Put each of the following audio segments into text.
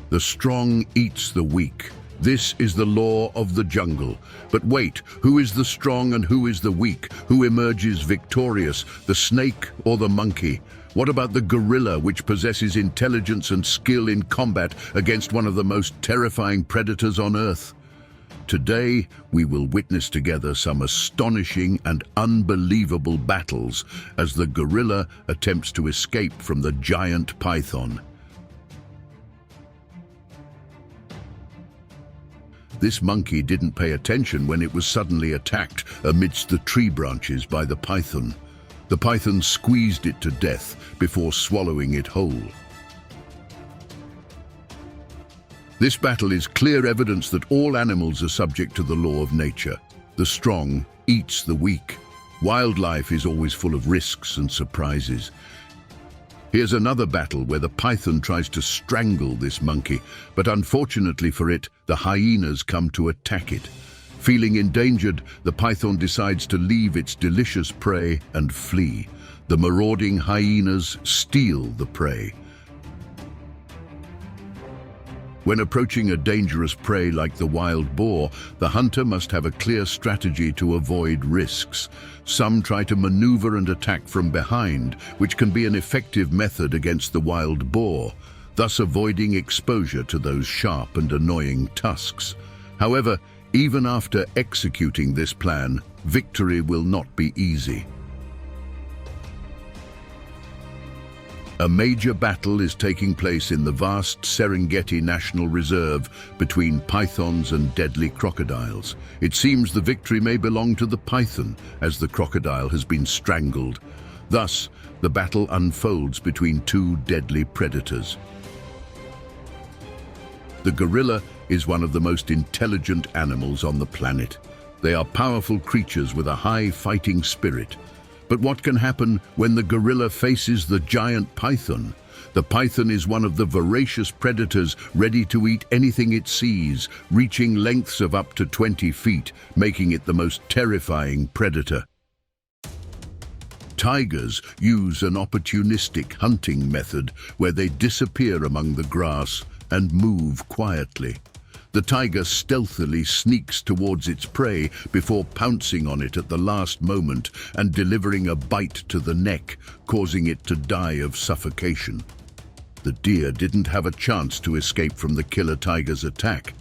The strong eats the weak. This is the law of the jungle. But wait, who is the strong and who is the weak? Who emerges victorious, the snake or the monkey? What about the gorilla, which possesses intelligence and skill in combat against one of the most terrifying predators on Earth? Today, we will witness together some astonishing and unbelievable battles as the gorilla attempts to escape from the giant python. This monkey didn't pay attention when it was suddenly attacked amidst the tree branches by the python. The python squeezed it to death before swallowing it whole. This battle is clear evidence that all animals are subject to the law of nature. The strong eats the weak. Wildlife is always full of risks and surprises. Here's another battle where the python tries to strangle this monkey, but unfortunately for it, the hyenas come to attack it. Feeling endangered, the python decides to leave its delicious prey and flee. The marauding hyenas steal the prey. When approaching a dangerous prey like the wild boar, the hunter must have a clear strategy to avoid risks. Some try to maneuver and attack from behind, which can be an effective method against the wild boar, thus avoiding exposure to those sharp and annoying tusks. However, even after executing this plan, victory will not be easy. A major battle is taking place in the vast Serengeti National Reserve between pythons and deadly crocodiles. It seems the victory may belong to the python, as the crocodile has been strangled. Thus, the battle unfolds between two deadly predators. The gorilla is one of the most intelligent animals on the planet. They are powerful creatures with a high fighting spirit. But what can happen when the gorilla faces the giant python? The python is one of the voracious predators ready to eat anything it sees, reaching lengths of up to 20 feet, making it the most terrifying predator. Tigers use an opportunistic hunting method where they disappear among the grass and move quietly. The tiger stealthily sneaks towards its prey before pouncing on it at the last moment and delivering a bite to the neck, causing it to die of suffocation. The deer didn't have a chance to escape from the killer tiger's attack.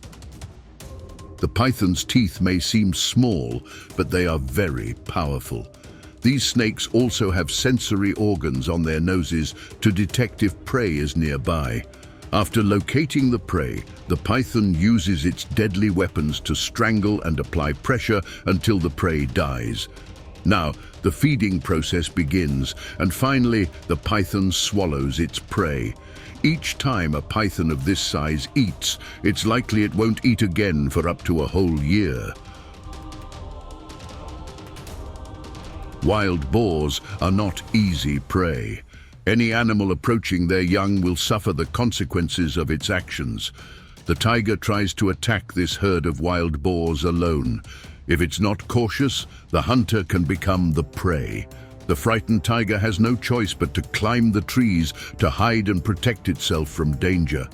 The python's teeth may seem small, but they are very powerful. These snakes also have sensory organs on their noses to detect if prey is nearby. After locating the prey, the python uses its deadly weapons to strangle and apply pressure until the prey dies. Now, the feeding process begins, and finally, the python swallows its prey. Each time a python of this size eats, it's likely it won't eat again for up to a whole year. Wild boars are not easy prey. Any animal approaching their young will suffer the consequences of its actions. The tiger tries to attack this herd of wild boars alone. If it's not cautious, the hunter can become the prey. The frightened tiger has no choice but to climb the trees to hide and protect itself from danger.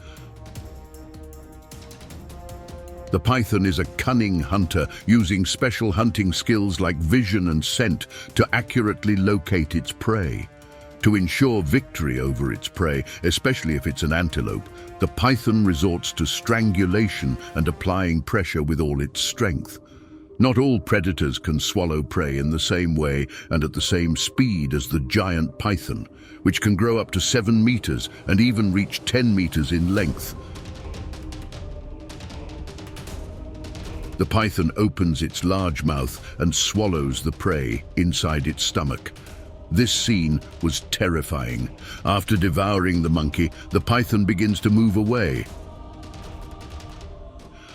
The python is a cunning hunter, using special hunting skills like vision and scent to accurately locate its prey. To ensure victory over its prey, especially if it's an antelope, the python resorts to strangulation and applying pressure with all its strength. Not all predators can swallow prey in the same way and at the same speed as the giant python, which can grow up to 7 meters and even reach 10 meters in length. The python opens its large mouth and swallows the prey inside its stomach. This scene was terrifying. After devouring the monkey, the python begins to move away.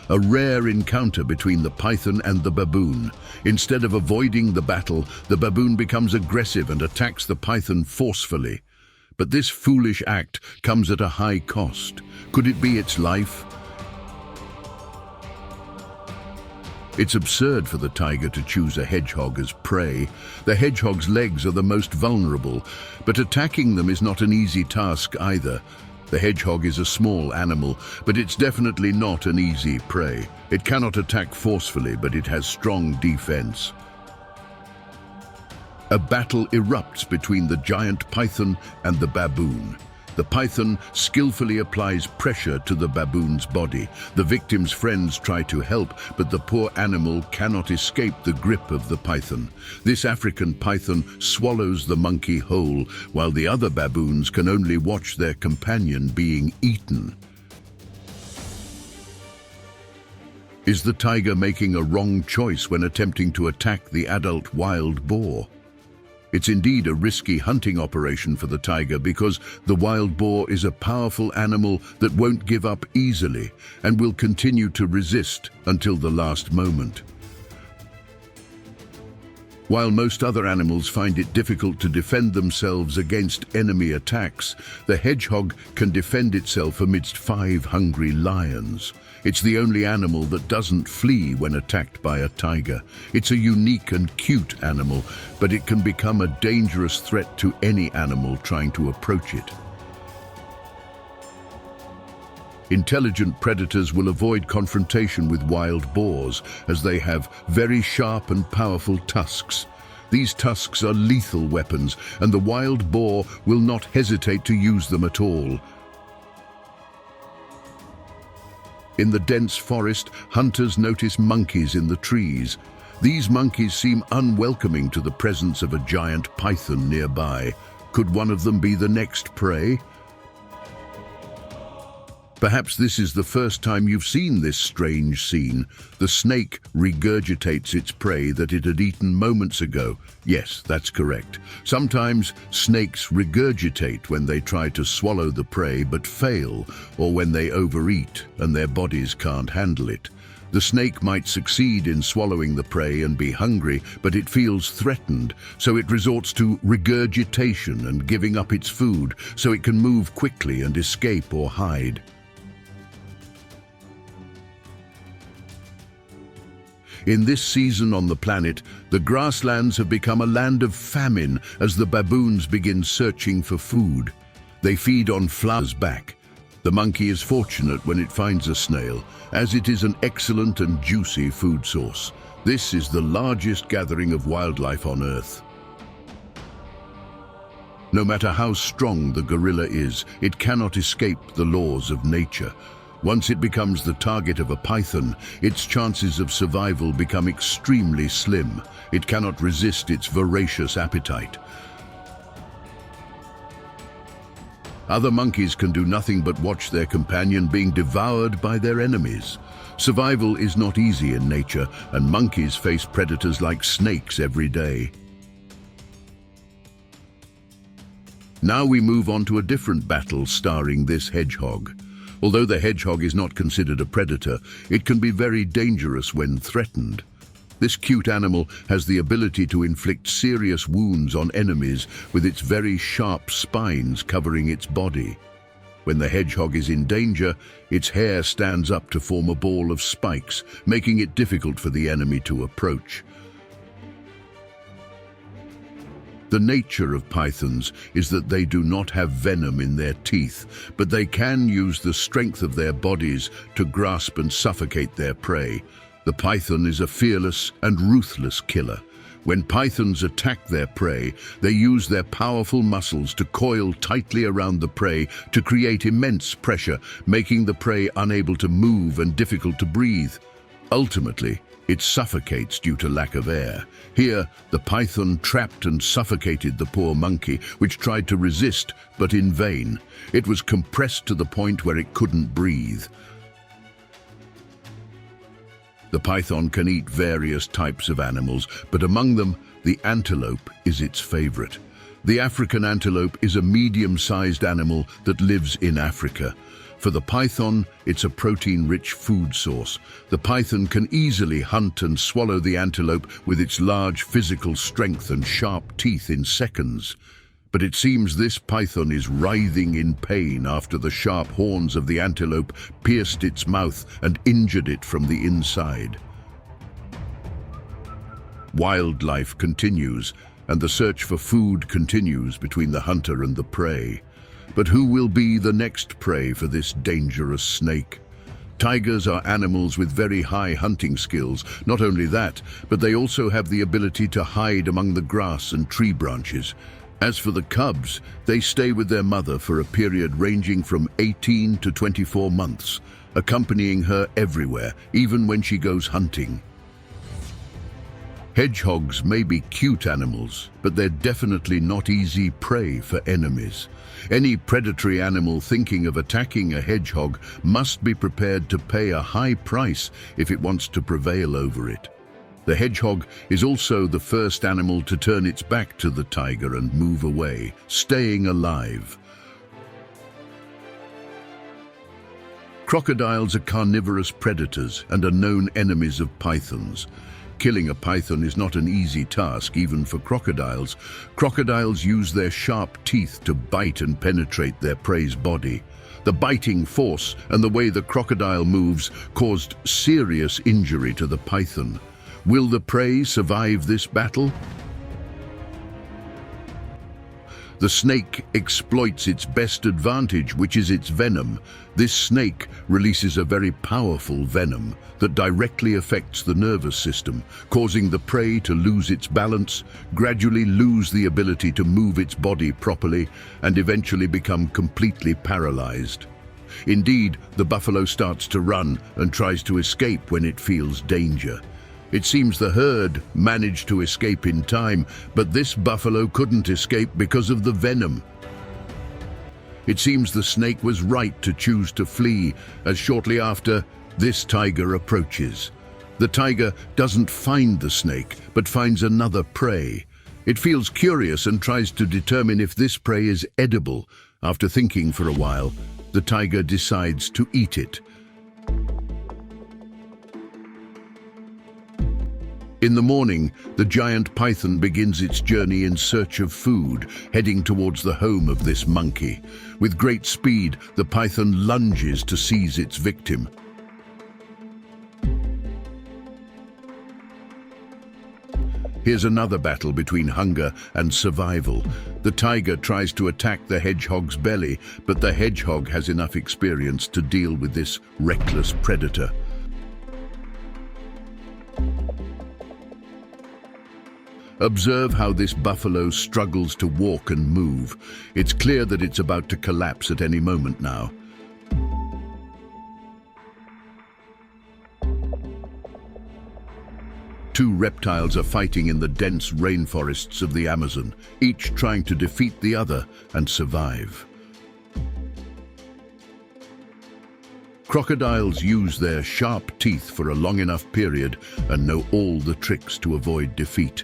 A rare encounter between the python and the baboon. Instead of avoiding the battle, the baboon becomes aggressive and attacks the python forcefully. But this foolish act comes at a high cost. Could it be its life? It's absurd for the tiger to choose a hedgehog as prey. The hedgehog's legs are the most vulnerable, but attacking them is not an easy task either. The hedgehog is a small animal, but it's definitely not an easy prey. It cannot attack forcefully, but it has strong defense. A battle erupts between the giant python and the baboon. The python skillfully applies pressure to the baboon's body. The victim's friends try to help, but the poor animal cannot escape the grip of the python. This African python swallows the monkey whole, while the other baboons can only watch their companion being eaten. Is the tiger making a wrong choice when attempting to attack the adult wild boar? It's indeed a risky hunting operation for the tiger because the wild boar is a powerful animal that won't give up easily and will continue to resist until the last moment. While most other animals find it difficult to defend themselves against enemy attacks, the hedgehog can defend itself amidst 5 hungry lions. It's the only animal that doesn't flee when attacked by a tiger. It's a unique and cute animal, but it can become a dangerous threat to any animal trying to approach it. Intelligent predators will avoid confrontation with wild boars, as they have very sharp and powerful tusks. These tusks are lethal weapons, and the wild boar will not hesitate to use them at all. In the dense forest, hunters notice monkeys in the trees. These monkeys seem unwelcoming to the presence of a giant python nearby. Could one of them be the next prey? Perhaps this is the first time you've seen this strange scene. The snake regurgitates its prey that it had eaten moments ago. Yes, that's correct. Sometimes snakes regurgitate when they try to swallow the prey but fail, or when they overeat and their bodies can't handle it. The snake might succeed in swallowing the prey and be hungry, but it feels threatened, so it resorts to regurgitation and giving up its food so it can move quickly and escape or hide. In this season on the planet, the grasslands have become a land of famine as the baboons begin searching for food. They feed on flowers back. The monkey is fortunate when it finds a snail, as it is an excellent and juicy food source. This is the largest gathering of wildlife on Earth. No matter how strong the gorilla is, it cannot escape the laws of nature. Once it becomes the target of a python, its chances of survival become extremely slim. It cannot resist its voracious appetite. Other monkeys can do nothing but watch their companion being devoured by their enemies. Survival is not easy in nature, and monkeys face predators like snakes every day. Now we move on to a different battle starring this hedgehog. Although the hedgehog is not considered a predator, it can be very dangerous when threatened. This cute animal has the ability to inflict serious wounds on enemies with its very sharp spines covering its body. When the hedgehog is in danger, its hair stands up to form a ball of spikes, making it difficult for the enemy to approach. The nature of pythons is that they do not have venom in their teeth, but they can use the strength of their bodies to grasp and suffocate their prey. The python is a fearless and ruthless killer. When pythons attack their prey, they use their powerful muscles to coil tightly around the prey to create immense pressure, making the prey unable to move and difficult to breathe. Ultimately, it suffocates due to lack of air. Here, the python trapped and suffocated the poor monkey, which tried to resist, but in vain. It was compressed to the point where it couldn't breathe. The python can eat various types of animals, but among them, the antelope is its favorite. The African antelope is a medium-sized animal that lives in Africa. For the python, it's a protein-rich food source. The python can easily hunt and swallow the antelope with its large physical strength and sharp teeth in seconds. But it seems this python is writhing in pain after the sharp horns of the antelope pierced its mouth and injured it from the inside. Wildlife continues, and the search for food continues between the hunter and the prey. But who will be the next prey for this dangerous snake? Tigers are animals with very high hunting skills. Not only that, but they also have the ability to hide among the grass and tree branches. As for the cubs, they stay with their mother for a period ranging from 18 to 24 months, accompanying her everywhere, even when she goes hunting. Hedgehogs may be cute animals, but they're definitely not easy prey for enemies. Any predatory animal thinking of attacking a hedgehog must be prepared to pay a high price if it wants to prevail over it. The hedgehog is also the first animal to turn its back to the tiger and move away, staying alive. Crocodiles are carnivorous predators and are known enemies of pythons. Killing a python is not an easy task, even for crocodiles. Crocodiles use their sharp teeth to bite and penetrate their prey's body. The biting force and the way the crocodile moves caused serious injury to the python. Will the prey survive this battle? The snake exploits its best advantage, which is its venom. This snake releases a very powerful venom that directly affects the nervous system, causing the prey to lose its balance, gradually lose the ability to move its body properly, and eventually become completely paralyzed. Indeed, the buffalo starts to run and tries to escape when it feels danger. It seems the herd managed to escape in time, but this buffalo couldn't escape because of the venom. It seems the snake was right to choose to flee, as shortly after, this tiger approaches. The tiger doesn't find the snake, but finds another prey. It feels curious and tries to determine if this prey is edible. After thinking for a while, the tiger decides to eat it. In the morning, the giant python begins its journey in search of food, heading towards the home of this monkey. With great speed, the python lunges to seize its victim. Here's another battle between hunger and survival. The tiger tries to attack the hedgehog's belly, but the hedgehog has enough experience to deal with this reckless predator. Observe how this buffalo struggles to walk and move. It's clear that it's about to collapse at any moment now. Two reptiles are fighting in the dense rainforests of the Amazon, each trying to defeat the other and survive. Crocodiles use their sharp teeth for a long enough period and know all the tricks to avoid defeat.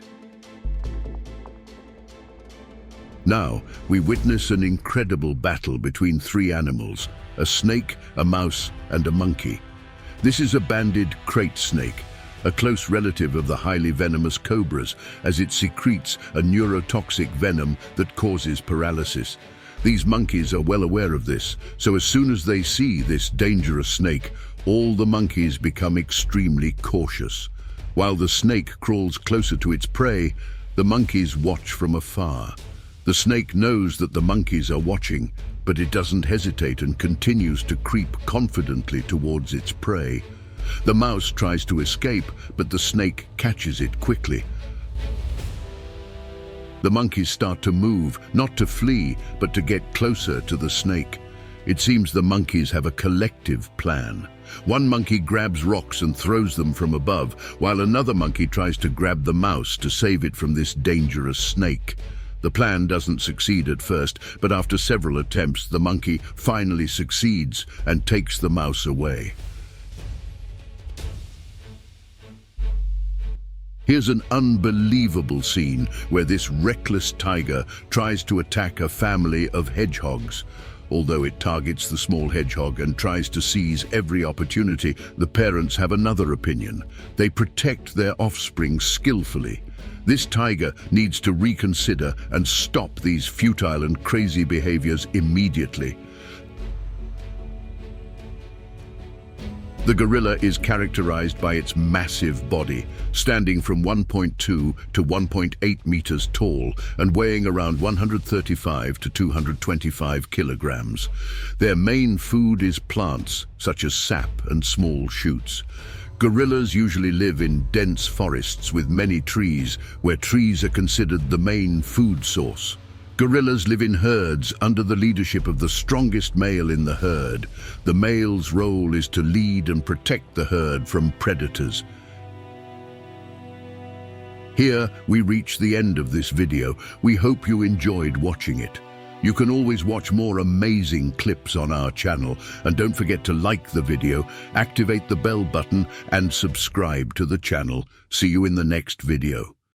Now, we witness an incredible battle between three animals, a snake, a mouse, and a monkey. This is a banded crate snake, a close relative of the highly venomous cobras, as it secretes a neurotoxic venom that causes paralysis. These monkeys are well aware of this, so as soon as they see this dangerous snake, all the monkeys become extremely cautious. While the snake crawls closer to its prey, the monkeys watch from afar. The snake knows that the monkeys are watching, but it doesn't hesitate and continues to creep confidently towards its prey. The mouse tries to escape, but the snake catches it quickly. The monkeys start to move, not to flee, but to get closer to the snake. It seems the monkeys have a collective plan. One monkey grabs rocks and throws them from above, while another monkey tries to grab the mouse to save it from this dangerous snake. The plan doesn't succeed at first, but after several attempts, the monkey finally succeeds and takes the mouse away. Here's an unbelievable scene where this reckless tiger tries to attack a family of hedgehogs. Although it targets the small hedgehog and tries to seize every opportunity, the parents have another opinion. They protect their offspring skillfully. This tiger needs to reconsider and stop these futile and crazy behaviors immediately. The gorilla is characterized by its massive body, standing from 1.2 to 1.8 meters tall and weighing around 135 to 225 kilograms. Their main food is plants, such as sap and small shoots. Gorillas usually live in dense forests with many trees, where trees are considered the main food source. Gorillas live in herds under the leadership of the strongest male in the herd. The male's role is to lead and protect the herd from predators. Here we reach the end of this video. We hope you enjoyed watching it. You can always watch more amazing clips on our channel, and don't forget to like the video, activate the bell button and subscribe to the channel. See you in the next video.